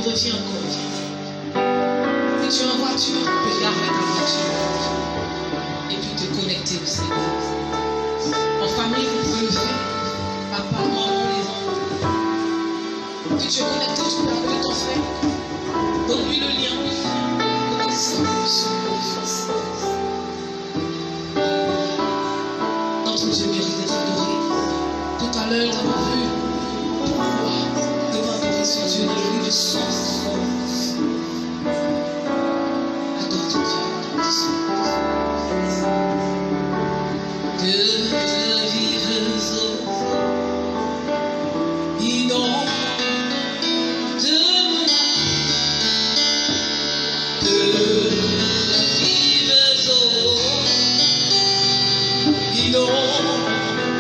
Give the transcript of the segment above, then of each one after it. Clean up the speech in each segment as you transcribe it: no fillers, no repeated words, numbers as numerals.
puis reviens encore. Et tu es en voiture, tu peux garder ta voiture et puis te connecter au Seigneur. En famille, vous pouvez le faire. Papa, maman, les enfants. Si tu es connecté, tu peux appeler ton frère. Donne-lui le lien pour qu'il sorte sur le fils. Notre Dieu mérite d'être adoré. Tout à l'heure, nous avons vu pourquoi devant adorer ce Dieu dans le livre de Sens. Adore ton Dieu, adore ton Dieu. Que vives inonde de mon âme. Que vives inonde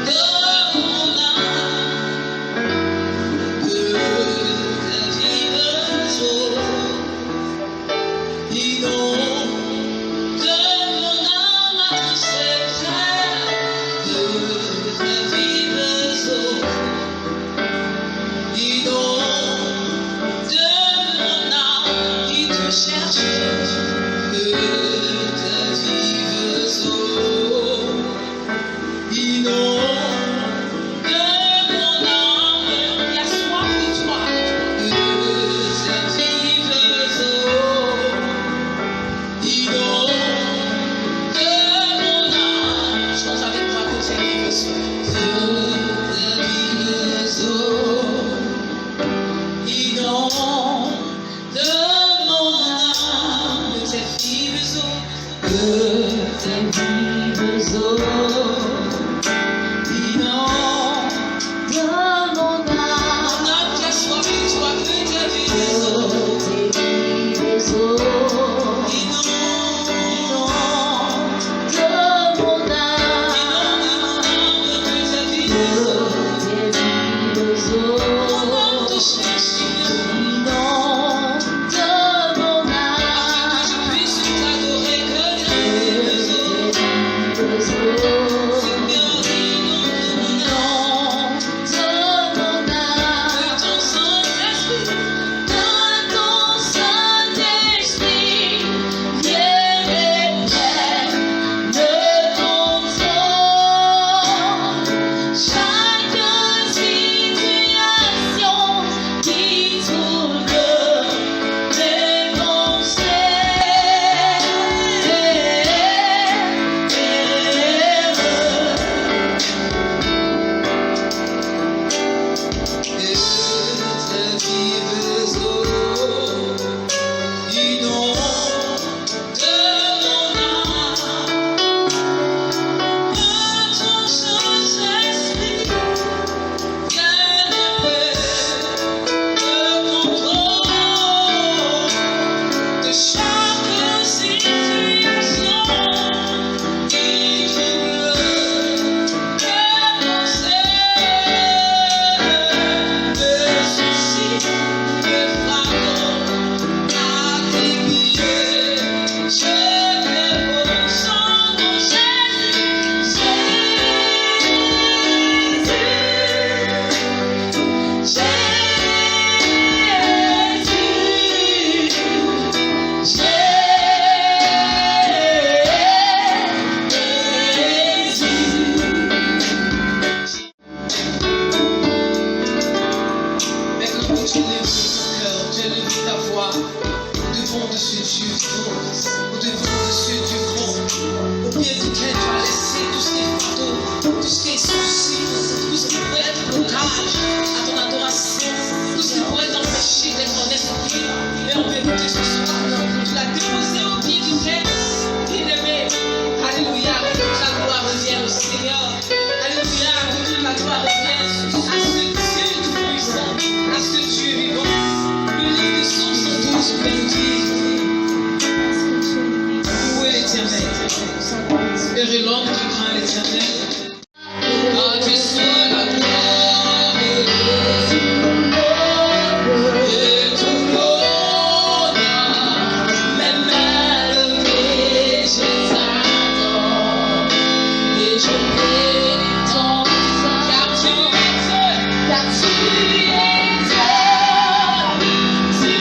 de mon âme. Que vives inonde de mon âme à tous ses frères. Que vives inonde de mon âme qui te cherche. Que vives inonde de mon âme qui a soif de toi. Que vives inonde de mon âme. Je pense avec toi que c'est vives inonde de mon âme. Que tes vives eaux, que tes vives eaux inonde de mon âme. Mon âme qui a soif de toi, que tes vives eaux inonde de mon âme. Que tes vives eaux, mon âme te cherche. Espérez l'homme qui craint l'Éternel. À Dieu soit la gloire et tout l'honneur. Même élevé, je t'adore et je bénis ton sang. Car tu es Dieu, si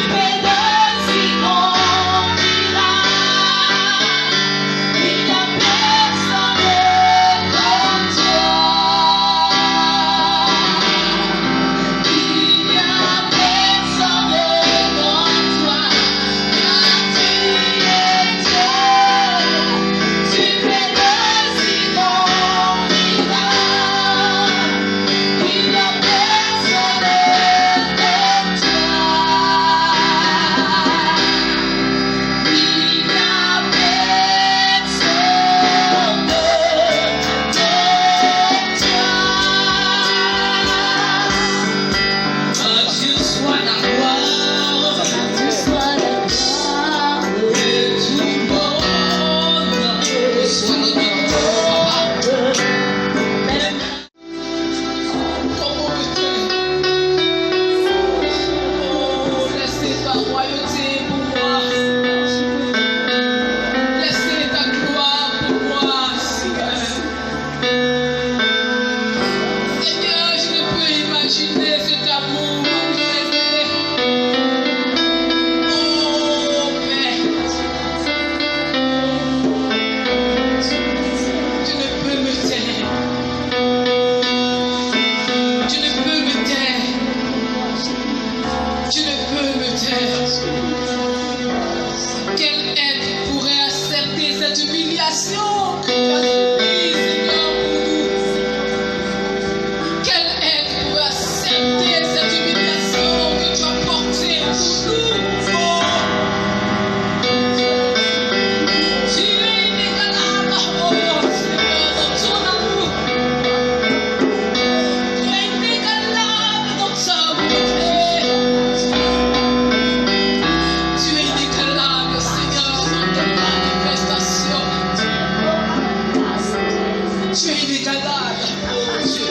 Tu es inégalable, oh Dieu.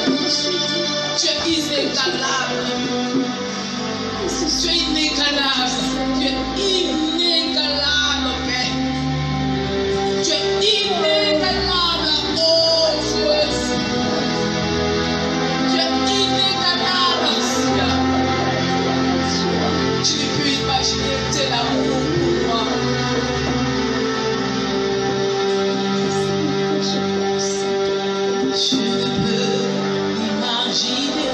Tu es inégalable. Tu es inégalable. Tu es inégalable, Père. Tu es inégalable, oh Dieu. Tu es inégalable, Seigneur. Tu ne peux imaginer tel amour pour moi. Je ne peux imaginer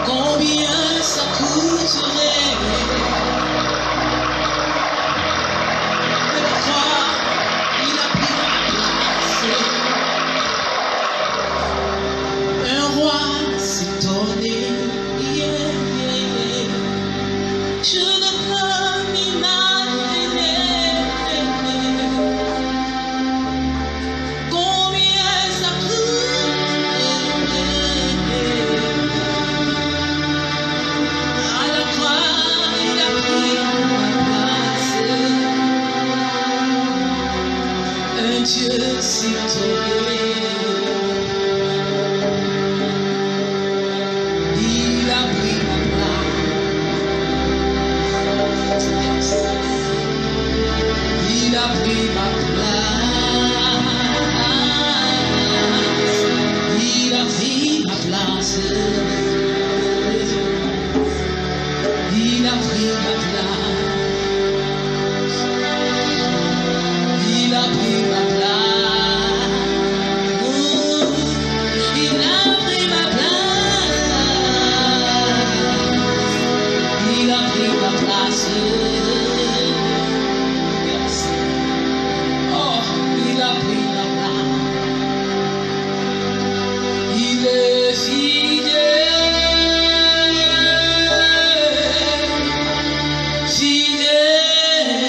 combien ça coûterait de la croix. Il a pris ma place. Un roi s'étonnait. Je ne peux m'imaginer combien ça coûte à la croix. Il a pris ma place. Un Dieu s'étonnait. Il a pris ma place. Il a pris ma place. Il a pris ma place. Il a pris ma place. Il a pris ma place. Il a pris ma place. Il a pris ma place. Yes. Oh, il a pris ma place. Il est fidèle. Fidèle.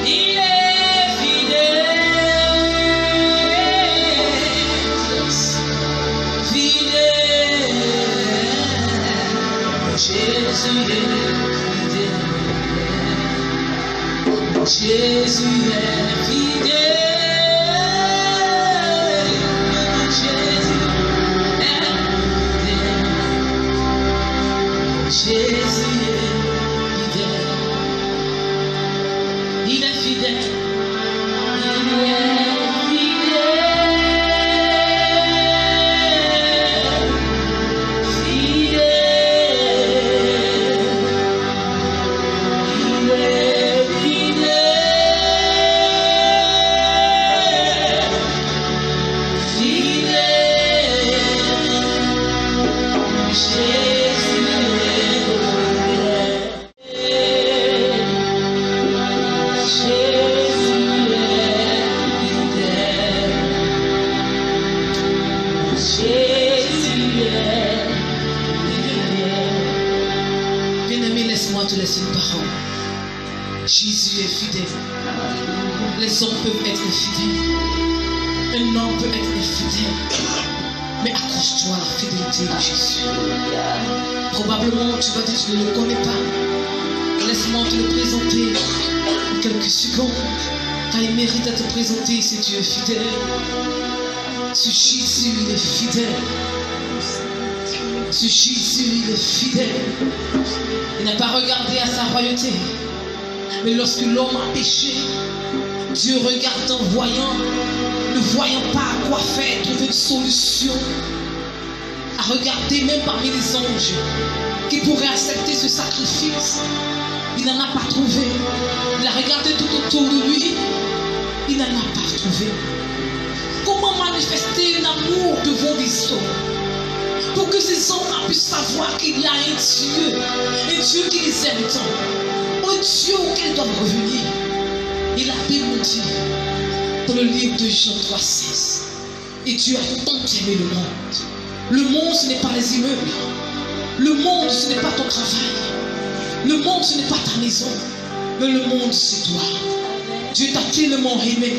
Il est fidèle. Fidèle. Jésus est fidèle. Jésus est fidèle. Jésus est fidèle. Jésus est fidèle. Il est fidèle. Il est fidèle. Fidèle. Il est fidèle. Bien-aimé, laisse-moi te laisser une parole. Jésus est fidèle. Les hommes peuvent être infidèles. Un homme peut être infidèle. Mais accroche-toi à la fidélité de Jésus. Probablement, tu vas dire, tu ne le connais pas. Laisse-moi te le présenter en quelques secondes. Car il mérite d'être présenté, si Dieu est fidèle. Ce Jésus, il est fidèle. Ce Jésus, il est fidèle. Il n'a pas regardé à sa royauté. Mais lorsque l'homme a péché, Dieu regarde en voyant, ne voyant pas à quoi faire, trouver une solution, à regarder même parmi les anges qui pourraient accepter ce sacrifice. Il n'en a pas trouvé. Il a regardé tout autour de lui. Il n'en a pas trouvé. Comment manifester l'amour devant des hommes pour que ces hommes puissent savoir qu'il y a un Dieu qui les aime tant, un Dieu auquel ils doivent revenir. Il a démontré dans le livre de Jean 3,16. Et Dieu a tant aimé le monde. Le monde, ce n'est pas les immeubles. Le monde, ce n'est pas ton travail. Le monde, ce n'est pas ta maison. Mais le monde, c'est toi. Dieu t'a tellement aimé.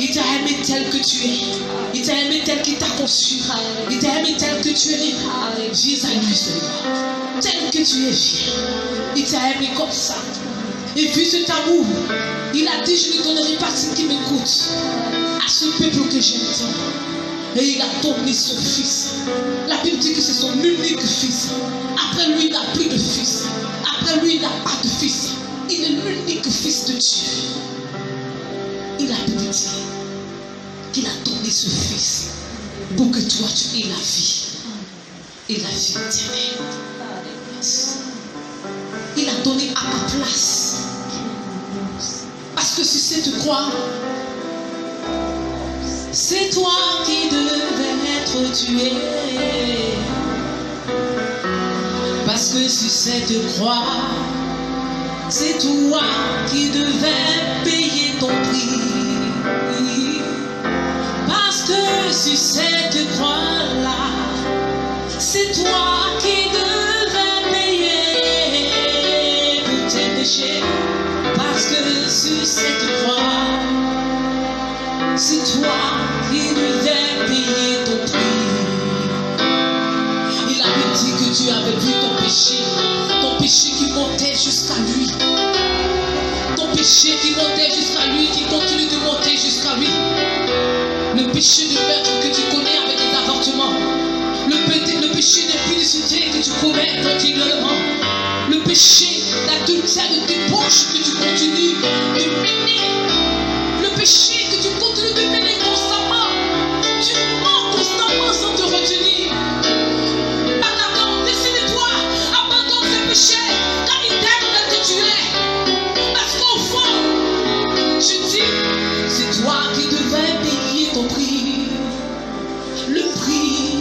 Il t'a aimé tel que tu es. Il t'a aimé tel qu'il t'a conçu. Il t'a aimé tel que tu es. Viens à lui seulement. Tel que tu es, viens. Il t'a aimé comme ça. Et vu cet amour, il a dit, je ne donnerai pas ce qui m'écoute à ce peuple que j'aime tant. Et il a donné son fils. La Bible dit que c'est son unique fils. Après lui, il n'a plus de fils. Après lui, il n'a pas de fils. Il est l'unique fils de Dieu. Il a pu dire qu'il a donné ce fils pour que toi tu aies la vie. Et la vie éternelle. Il a donné à ta place. Parce que sur cette croix, c'est toi qui devais être tué. Parce que sur cette croix, c'est toi qui devais payer ton prix. Parce que sur cette croix-là, c'est toi qui devais payer pour tes péchés. Parce que sur cette croix, c'est toi qui devais payer ton prix. Il avait dit que tu avais vu ton péché qui montait jusqu'à lui. Ton péché qui montait jusqu'à lui, qui continue de monter jusqu'à lui. Le péché de meurtre que tu connais avec des avortements. Le péché d'impudicité que tu commets continuellement. Le péché d'adultère, de débauche que tu continues de mener. Le péché que tu continues de mener constamment. Tu mens constamment sans te retenir. Attends, décide-toi, abandonne ce péché, car il t'aime tel que tu es. Parce qu'au fond, je dis, c'est toi qui devais payer ton prix. Le prix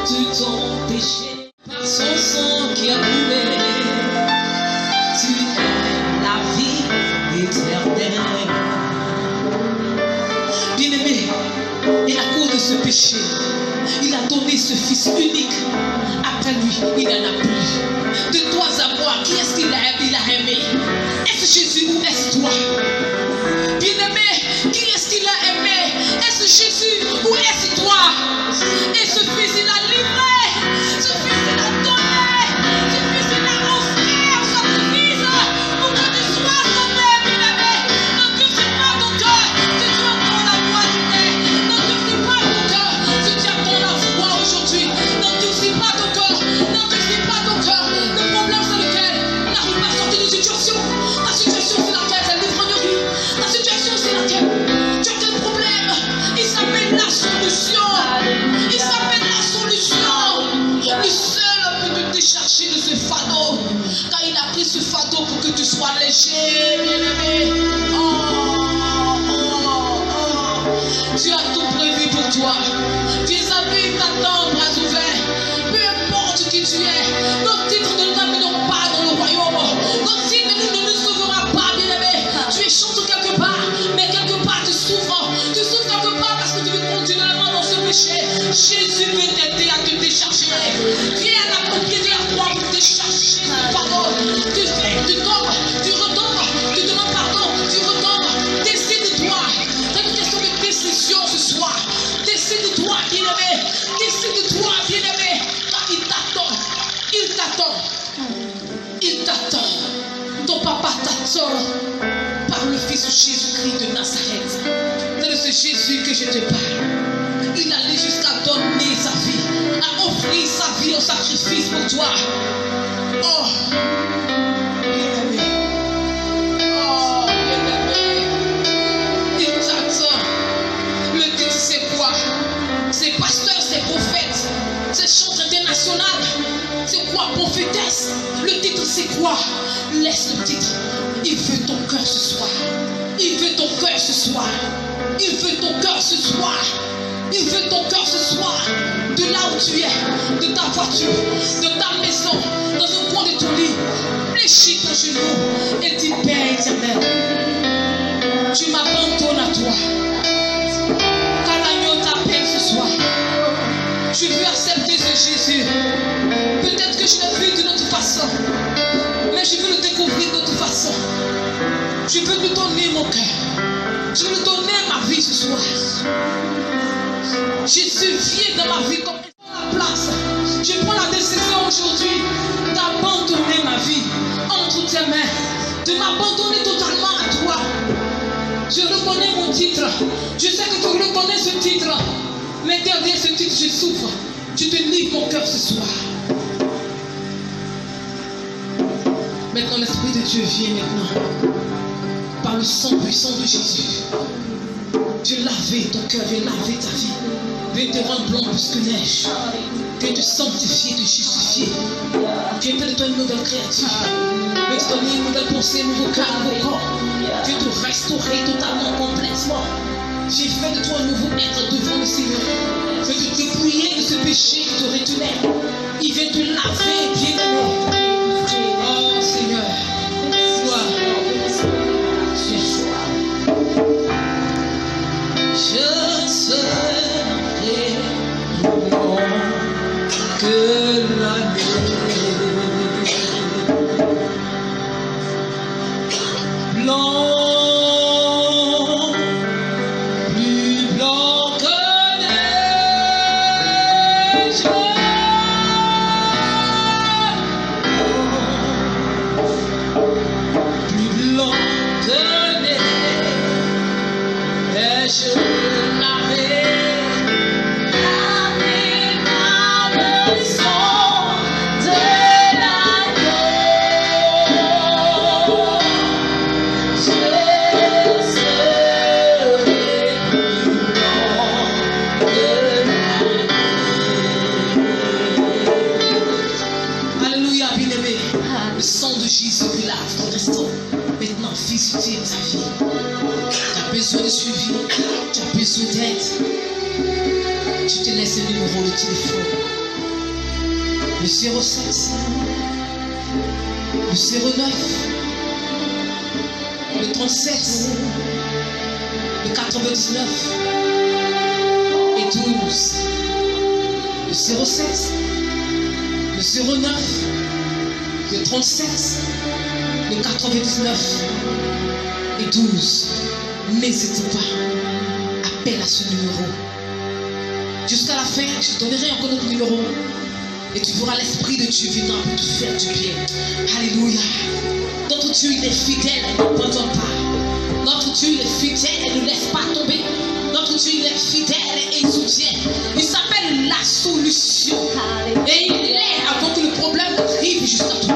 de ton péché. Par son sang qui a coulé, tu es la vie éternelle. Bien-aimé, et à cause de ce péché, il a donné ce fils unique. Après lui, il n'en a plus. De toi à moi, qui est-ce qu'il a aimé? Est-ce Jésus ou est-ce toi? Bien-aimé, qui est-ce qu'il a aimé? Est-ce Jésus ou est-ce toi? Et ce fils, il a livré. Ce fils, il a donné. Ce fils, il a offert sa sacrifice pour que tu sois sauvé, bien-aimé. Ne durcis pas ton cœur si tu entends la voix du Père. Ne durcis pas ton cœur si tu entends la voix aujourd'hui. Ne durcis pas ton cœur. Ne durcis pas ton cœur. Le problème, c'est lequel? N'arrive pas à sortir de situation. Ta situation, c'est laquelle? C'est l'ivrognerie. Ta situation, c'est laquelle? Tu as quel problème? Il s'appelle la solution. Il s'appelle la solution. Le seul peut te décharger de ce fardeau. Car il a pris ce fardeau pour que tu sois léger, bien-aimé. Tu as tout prévu pour toi. Tes amis t'attendent bras ouverts. Peu importe qui tu es. Nos titres ne nous amèneront pas dans le royaume. Nos titres ne nous sauvera pas, bien-aimé. Tu es chanté quelque part, mais quelque part tu souffres. Tu souffres quelque part parce que tu vis continuellement dans ce péché. Jésus veut t'aider à te décharger. Viens à la pied de la croix pour décharger ce fardeau. Tu tombes, tu retombes, tu demandes pardon, tu retombes. Décide-toi. C'est une question de décision ce soir. Décide-toi, bien-aimé. Décide-toi, bien-aimé. Car il t'attend. Il t'attend. Il t'attend. Ton papa t'attend par le Fils Jésus-Christ de Nazareth. C'est de ce Jésus que je te parle. Il allait jusqu'à donner sa vie, à offrir sa vie en sacrifice pour toi. Oh, bien-aimé. Oh, bien-aimé. Il t'attend. Le titre, c'est quoi? C'est pasteur, c'est prophète, c'est chanteur international. C'est quoi, prophétesse? Le titre, c'est quoi? Laisse le titre. Il veut ton cœur ce soir. Il veut ton cœur ce soir. Il veut ton cœur ce soir. Il veut ton cœur ce soir. De là où tu es, de ta voiture, de ta maison, dans un coin de ton lit. Fléchis ton genou et dis, Père éternel, tu m'abandonnes à toi. Car l'agneau t'appelle ce soir. Je veux accepter ce Jésus. Peut-être que je l'ai vu d'une autre façon, mais je veux le découvrir d'une autre façon. Je veux lui donner mon cœur. Je veux lui donner ma vie ce soir. Jésus vient dans ma vie comme la place. Je prends la décision aujourd'hui d'abandonner ma vie entre tes mains, de m'abandonner abandonné totalement à toi. Je reconnais mon titre. Je sais que tu reconnais ce titre. Mais derrière ce titre, je souffre. Je te livre mon cœur ce soir. Maintenant, l'Esprit de Dieu vient maintenant. Par le sang puissant de Jésus. Viens laver ton cœur, viens laver ta vie. Viens te rendre blanc plus que neige. Viens te sanctifier, te justifier. Viens te donner une nouvelle créature. Viens te donner une nouvelle pensée, un nouveau cœur, un nouveau corps. Viens te restaurer totalement, complètement. J'ai fait de toi un nouveau être devant le Seigneur. Viens te dépouiller de ce péché qui te retenait. Il vient te laver, bien-aimé. Oh Seigneur, gloire. Je serai blanc que la neige, blanc, plus blanc que neige, plus blanc que neige. Je l'avais par le sang de l'agneau. Je serai plus blanc que l'agneau. Alléluia, bien-aimé. Le sang de Jésus qui lave, qui restaure. Maintenant, visitez ta vie. Tu as besoin de suivi, tu as besoin d'aide. Tu te laisses le numéro de téléphone. Le 07, le 09, le 37, le 99 et 12. Le 07, le 09, le 37, le 99 et 12. N'hésite pas, appelle à ce numéro. Jusqu'à la fin, je te donnerai encore notre numéro. Et tu verras l'Esprit de Dieu venant pour te faire du bien. Alléluia. Notre Dieu, il est fidèle, il n'abandonne pas. Notre Dieu, il est fidèle, il ne laisse pas tomber. Notre Dieu, il est fidèle et il soutient. Il s'appelle la solution. Et il est avant que le problème arrive jusqu'à toi.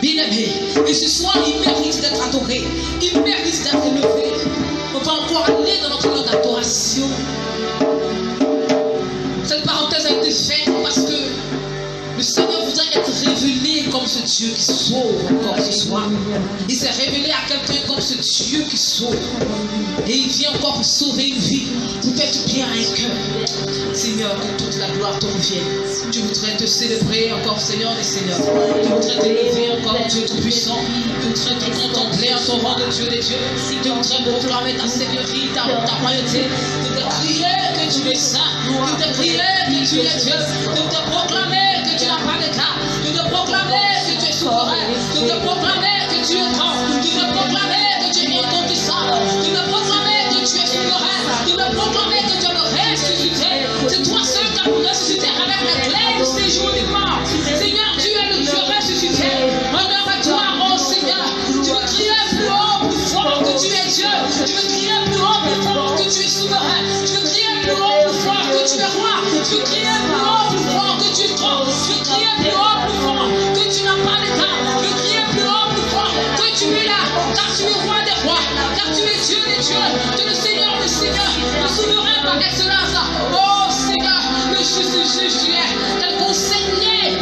Bien-aimé. Et ce soir, il mérite d'être adoré. Il mérite d'être élevé. On va encore aller dans notre langue d'adoration. Cette parenthèse a été faite parce que le Seigneur voudrait être révélé comme ce Dieu qui sauve encore ce soir. Il s'est révélé à quelqu'un comme ce Dieu qui sauve. Et il vient encore pour sauver une vie, pour faire du bien à un cœur. Seigneur, que toute la gloire te revienne. Je voudrais te célébrer encore, Seigneur des Seigneurs. Je voudrais t'élever encore, Dieu Tout-Puissant. Je voudrais te contempler en ton rang de Dieu des dieux. Je voudrais proclamer ta seigneurie, ta royauté. Je voudrais crier que tu es saint. Je voudrais crier que tu es Dieu. Je voudrais proclamer que tu n'as pas d'état. Je voudrais proclamer que tu es souverain. Je voudrais proclamer que tu es grand. Je voudrais proclamer que tu es inconquissable. Je voudrais proclamer que tu es souverain. Je voudrais proclamer que tu es le ressuscité. C'est toi seul qui as ressuscité avec les clés de ces jours du mort. Seigneur, tu es le Dieu ressuscité. Honneur à toi, oh Seigneur. Tu veux crier plus haut, plus fort que tu es Dieu. Tu veux crier plus haut, plus fort que tu es souverain. Tu veux crier plus haut, plus fort que tu es roi. Tu veux crier plus haut, plus fort que tu es grand. Tu veux crier plus haut, plus fort que tu n'as pas d'état. Tu veux crier plus haut, plus fort que tu es là. Car tu es roi des rois. Car tu es Dieu des dieux. Tu es le Seigneur des seigneurs. Le souverain par excellence. Oh Seigneur, le juste juge tu es. Quel conseiller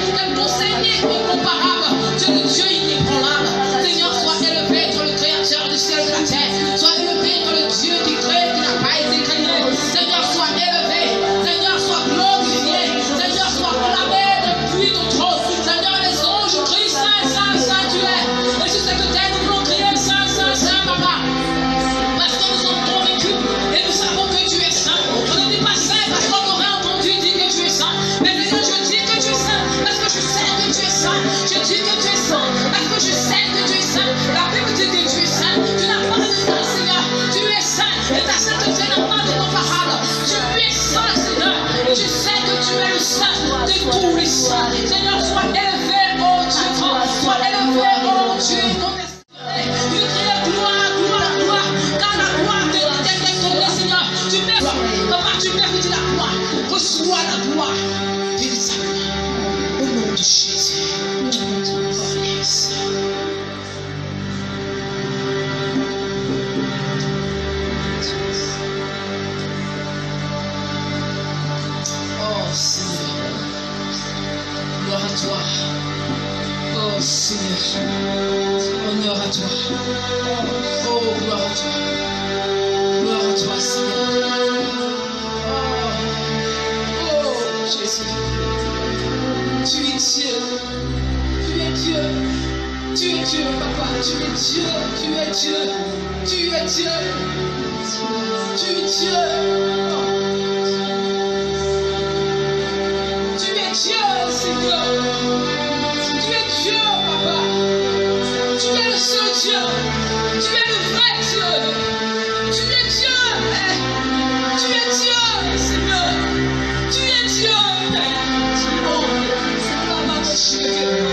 incomparable. Tu es le Dieu inébranlable. Seigneur, sois élevé, toi le créateur du ciel et de la terre. Sois élevé, toi le Dieu qui crée, qui n'a pas été créé. Seigneur, sois élevé. Seigneur, sois glorifié. Seigneur, sois clamé depuis ton trône. Seigneur, les anges crient saint, saint, saint tu es. Et sur cette terre, nous voulons crier saint, saint, saint, papa. Parce que nous sommes convaincus et nous savons que tu es saint. On ne dit pas saint parce qu'on aurait entendu dire que tu es saint. Mais Seigneur, je dis que tu es saint parce que je sais que tu es saint. Je dis que tu es saint parce que je sais que tu es saint. La Bible dit que tu es saint. Tu n'as pas de Dieu, tu es Dieu, tu es Dieu, tu es Dieu. Tu es Dieu, Seigneur. Tu es Dieu, Papa. Tu es le seul Dieu. Tu es le vrai Dieu. Tu es Dieu, Père. Tu es Dieu, Seigneur. Tu es Dieu, Père. Oh, c'est pas ma chère.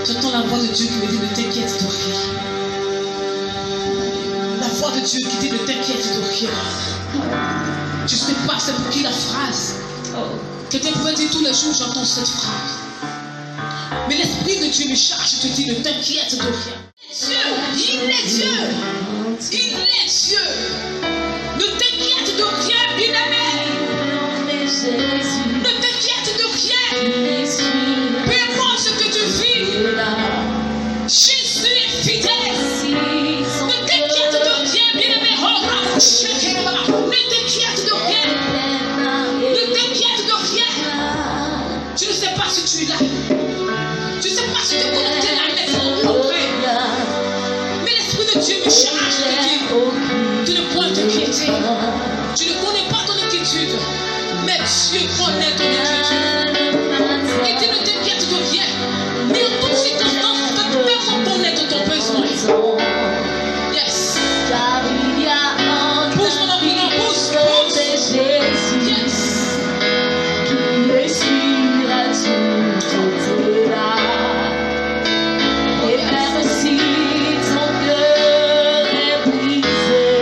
J'entends la voix de Dieu qui me dit ne t'inquiète de rien. La voix de Dieu qui dit ne t'inquiète de rien. Je ne sais pas c'est pour qui la phrase. Quelqu'un pouvait dire tous les jours, j'entends cette phrase. Mais l'Esprit de Dieu me charge, je te dis, ne t'inquiète de rien. Il est Dieu. Il est Dieu. Ne t'inquiète de rien, bien-aimé. Ne t'inquiète de rien. Peu importe ce que tu vis, Jésus est fidèle. Ne t'inquiète de rien, bien-aimé. Ne t'inquiète de rien. Ne t'inquiète de rien. Je ne sais pas si tu es là. Je ne sais pas si tu es connecté à la maison après. Mais l'Esprit de Dieu me charge de dire, tu ne peux t'inquiéter. Tu ne connais pas ton inquiétude. Mais Dieu connaît ton inquiétude. Et tu ne t'inquiètes de rien. Mais en toutes circonstances, tu peux reconnaître ton besoin. Yes. Pousse mon opinion, pousse. Yes. Et même si ton cœur est brisé,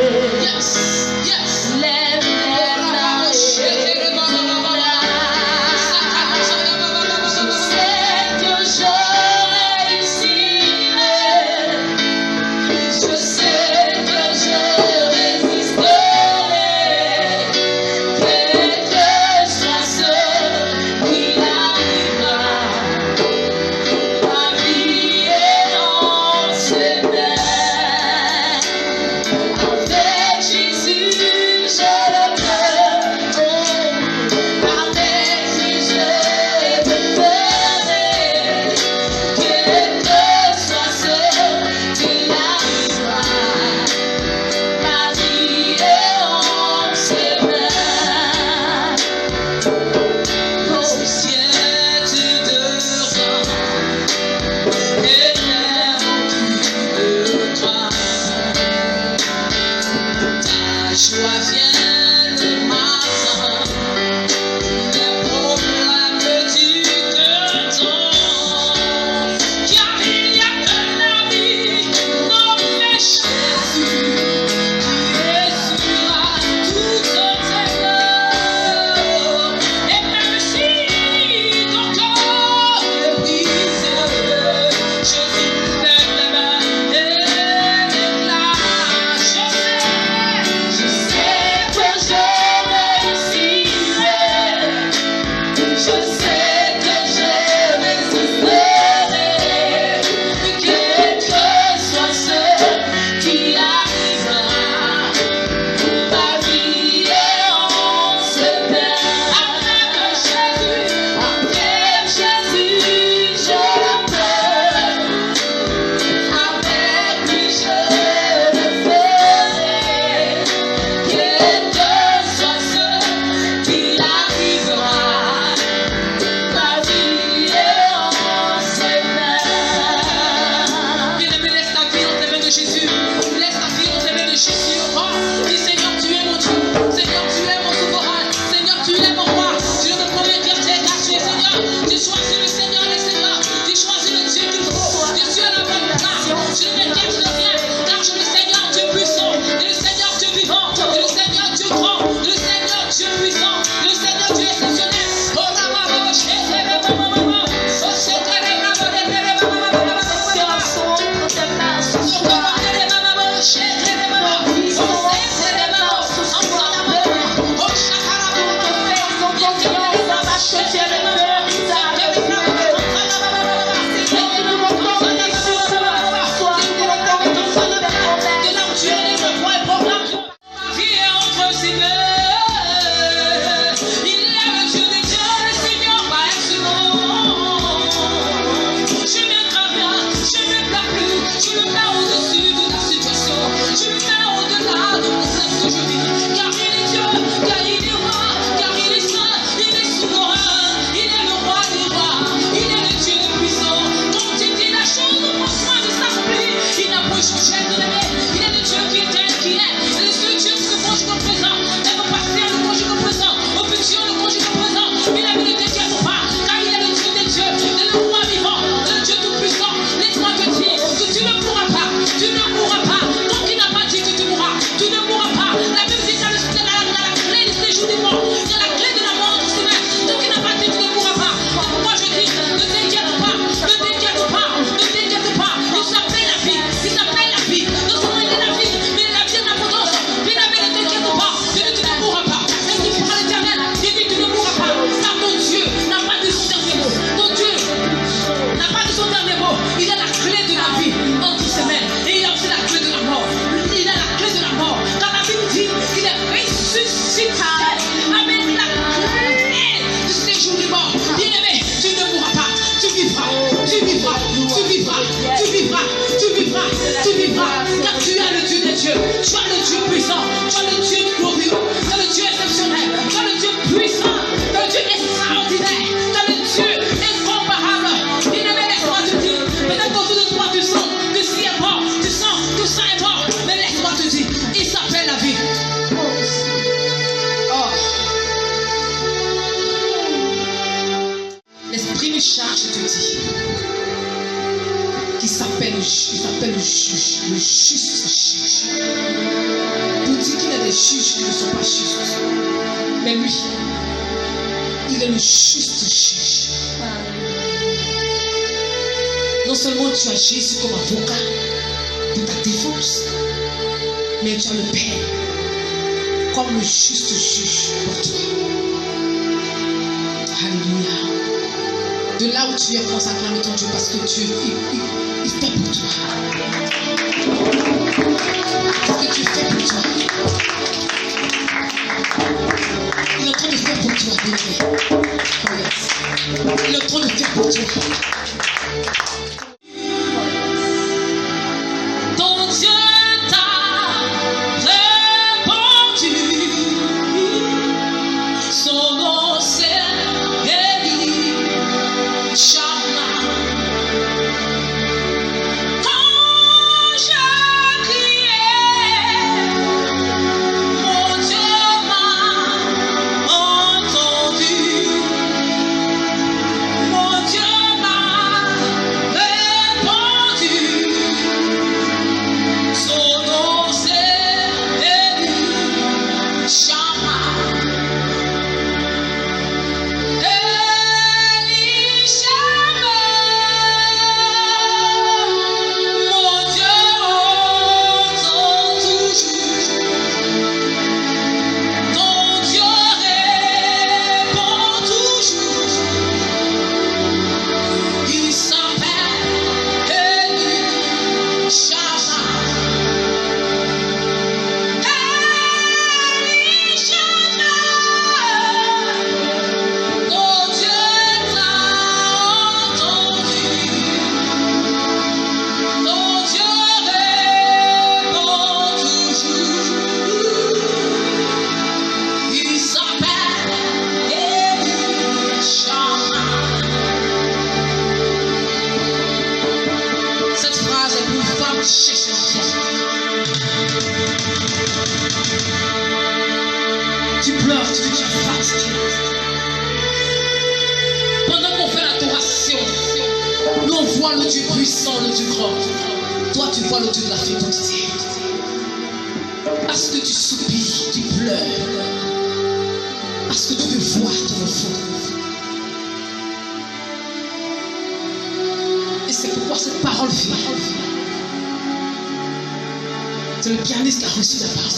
pris une charge, je te dis, qui s'appelle le juge, le juste juge. Pour dire qu'il y a des juges qui ne sont pas justes. Mais lui, il est le juste juge. Non seulement tu as Jésus comme avocat pour ta défense, mais tu as le Père comme le juste juge pour toi. Alléluia. De là où tu es, commence à acclamer ton Dieu parce que Dieu, il fait pour toi. Parce que Dieu fait pour toi. Il est en train de faire pour toi, bien-aimé. Oh yes. Il est en train de faire pour toi. Ton Dieu t'a répondu. Son nom c'est Élie. Shama. Quand je criais, mon Dieu m'a entendu. Mon Dieu m'a répondu. Son nom c'est Élie. Shama. Tu pleures, tu dis que tu es fatigué. Pendant qu'on fait l'adoration, nous on voit le Dieu puissant, le Dieu grand. Toi tu vois le Dieu de la fécondité. Parce que tu soupires, tu pleures. Parce que tu veux voir ton enfant. Et c'est pourquoi cette parole vient. C'est le pianiste qui a reçu la parole.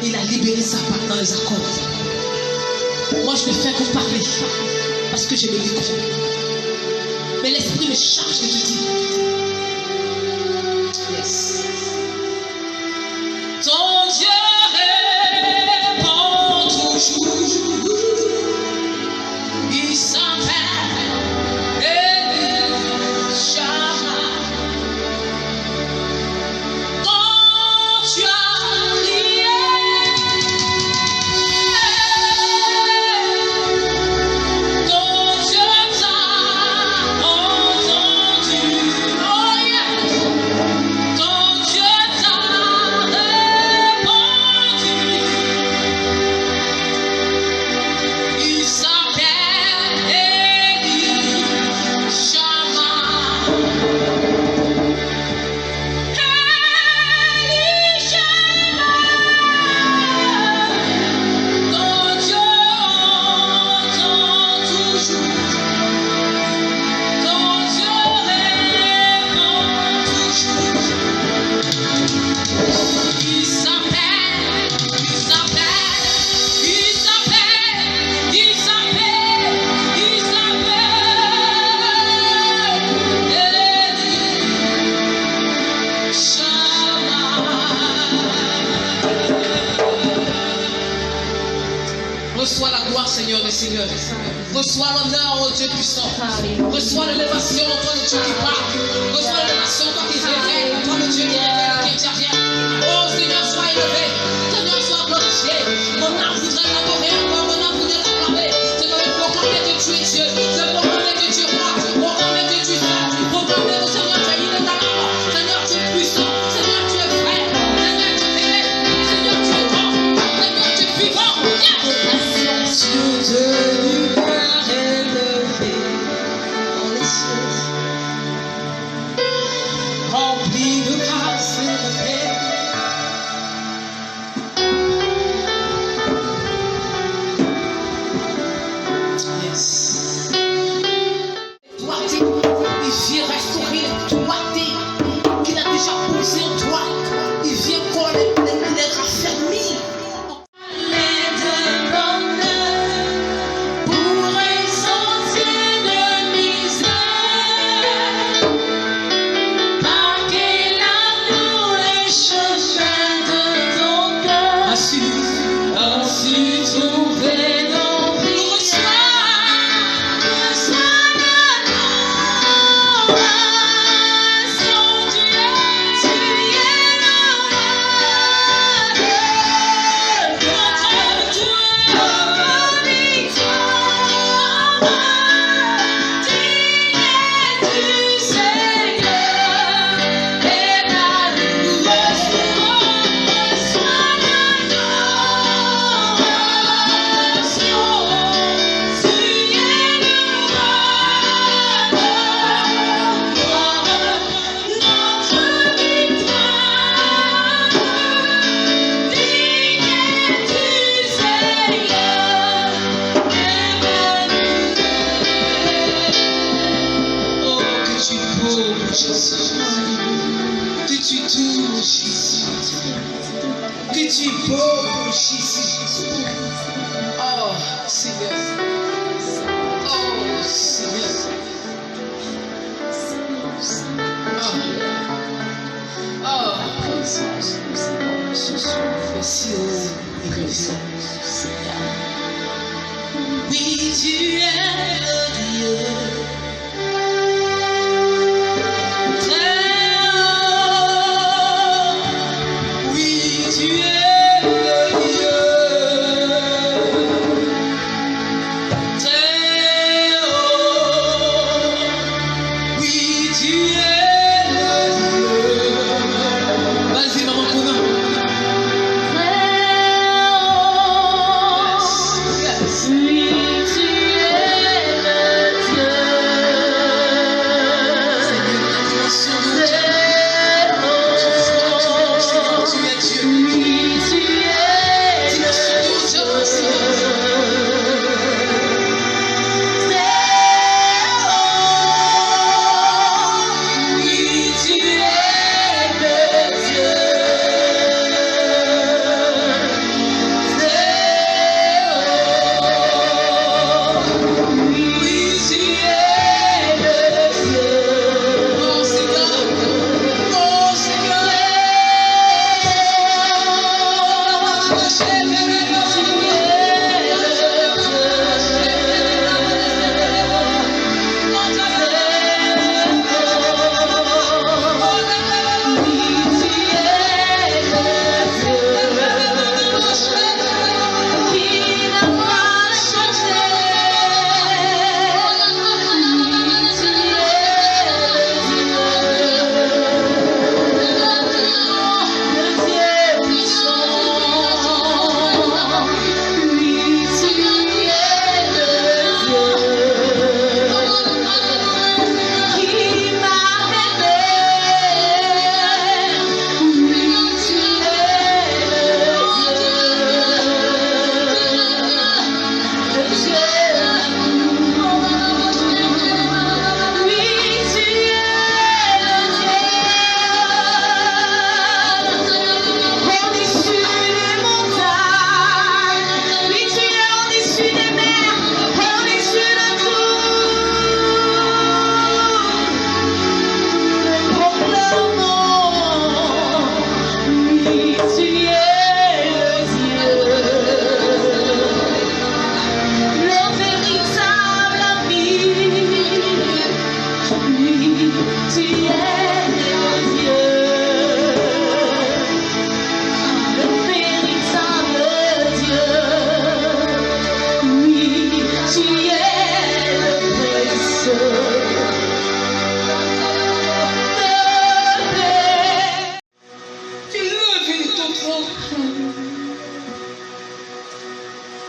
Il a libéré sa part dans les accords. Moi, je ne fais que parler parce que j'ai le micro. Mais l'esprit me charge de te dire. Yes. Ton Dieu répond toujours. Il s'appelle Élie Shama. Quand tu as reçois la gloire, Seigneur des Seigneurs. Reçois l'honneur, oh Dieu puissant. Reçois l'élévation, toi le Dieu qui parle. Reçois l'élévation, toi qui révèle. Toi le Dieu qui révèle, qui intervient. Oh Seigneur, sois élevé. Seigneur, sois glorifié. Mon âme voudrait l'adorer encore. Mon âme voudrait l'acclamer. Seigneur, proclamer que tu es Dieu. Proclamer que tu es roi. Proclamer que tu es saint. Proclamer que Seigneur, tu es inégalable. Seigneur, tu es puissant. Seigneur, tu es vrai. Seigneur, tu es vrai. Seigneur, tu es grand. Seigneur, tu es vivant. Yes. De l'univers élevé. Jésus. Que tu es doux, mon Jésus. Que tu es beau, mon Jésus. Oh, Seigneur. Oh, Seigneur. Oh, merci, oh, merci. Oui, tu es le Dieu.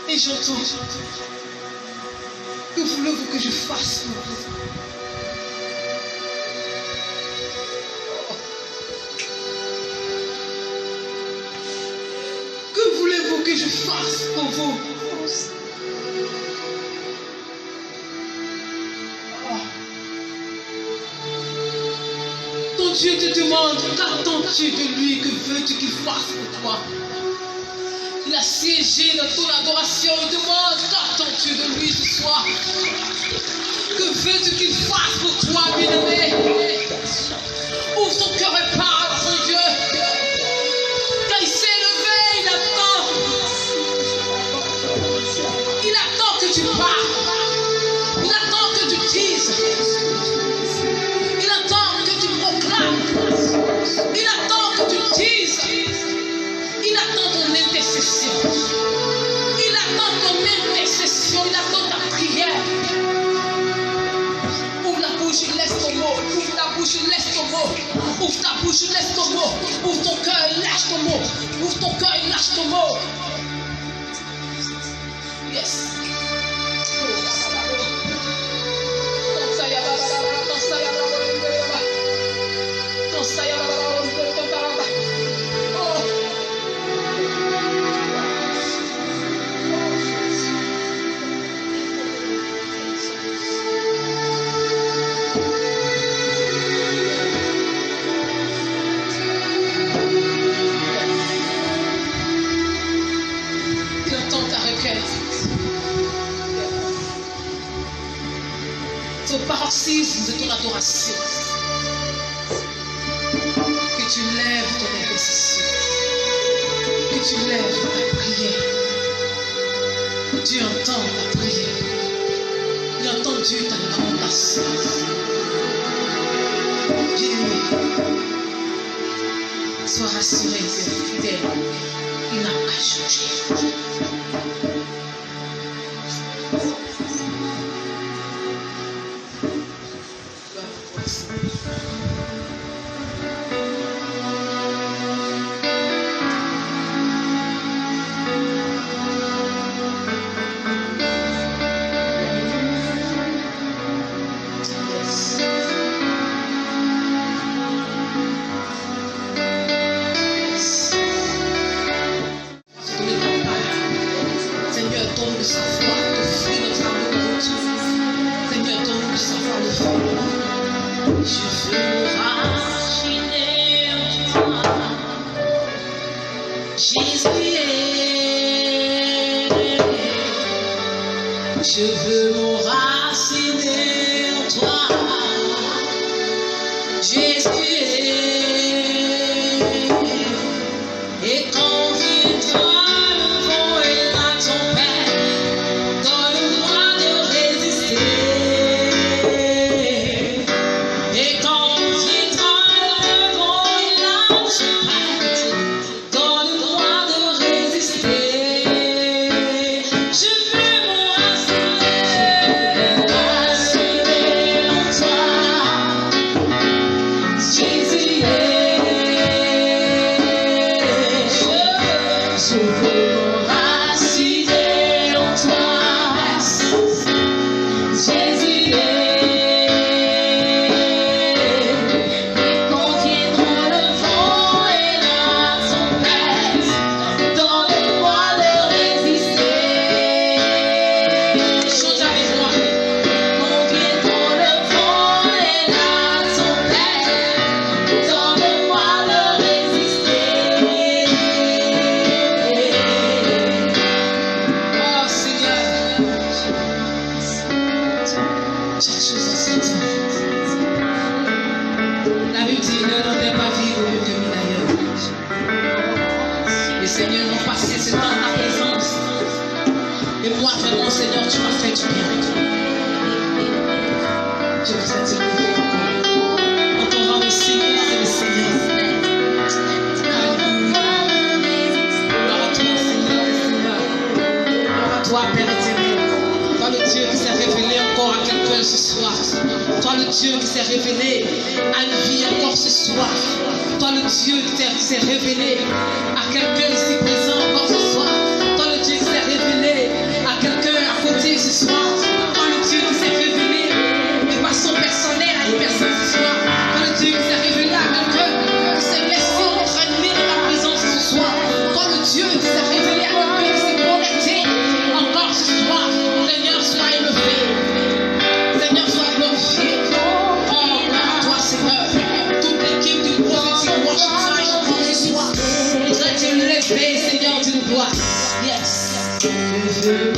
Et j'entends. Que voulez-vous que je fasse, mon Dieu? Que voulez-vous que je fasse pour vous? Ton Dieu te demande, qu'attends-tu de lui? Que veux-tu qu'il fasse pour toi? Il a siégé dans ton adoration. Il demande, qu'attends-tu de lui ce soir? Que veux-tu qu'il fasse pour toi, bien-aimé? Ouvre ton cœur et parle à son Dieu. Quand il s'est levé, il attend. Il attend que tu parles. Il attend que tu dises. Il attend que tu proclames. Il attend que tu dises. Il attend ton intercession. Il attend ton intercession. Il attend ta prière. Ouvre la bouche, laisse ton mot. Ouvre ta bouche, laisse ton mot. Ouvre ta bouche, laisse ton mot. Ouvre ton cœur et lâche ton mot. Ouvre ton cœur et lâche ton mot. Yes. ce paroxysme de ton adoration. Que tu lèves ton intercession. Que tu lèves ta prière. Dieu entend ta prière. Il a entendu ta lamentation. Bien-aimé, sois rassuré, Dieu est fidèle. Il n'a pas changé. Donne-nous savoir d'offrir notre amour au retour. Seigneur, donne-nous savoir le faire. Je veux m'enraciner en toi. Jésus, je veux m'enraciner en toi. Jésus, et quand viendra le vent et la tempête, donne-moi de résister. Et quand viendra le vent et la tempête, donne-moi de résister. Je veux m'enraciner en toi. Jésus, je veux m'enraciner en toi. Jésus, et quand viendra le vent et la tempête, donne-moi de résister. Chante avec moi. Quand viendra le vent et la tempête, donne-moi de résister. Oh Seigneur, chaque chose en son temps. La Bible dit, ne rendez pas vivre au lieu de mille ailleurs. Et Seigneur, nous passer ce temps dans ta présence. Et moi, vraiment, Seigneur, tu m'as fait du bien. Je vous ai dit encore. En ton rang ici, c'est le Seigneur. Alléluia. Gloire à toi, Seigneur, Seigneur. Gloire à toi, Père éternel. Toi, le Dieu qui s'est révélé encore à quelqu'un ce soir. Toi, le Dieu qui s'est révélé à une vie encore ce soir. Toi, le Dieu qui s'est révélé à quelqu'un ici présent encore ce soir. Toi, le Dieu qui s'est révélé à quelqu'un à côté ce soir. Toi, le Dieu qui s'est révélé de façon personnelle à une personne ce soir. Toi, le Dieu qui s'est révélé à quelqu'un qui s'est laissé entraîner dans ta présence ce soir. Toi, le Dieu qui s'est révélé à quelqu'un qui s'est connecté encore ce soir. Seigneur, sois élevé. Seigneur, sois glorifié. Oh, gloire à toi, Seigneur. Toute l'équipe du prophétique worship time encore ce soir. Je voudrais te lever, Seigneur, d'une gloire. Yes. Je veux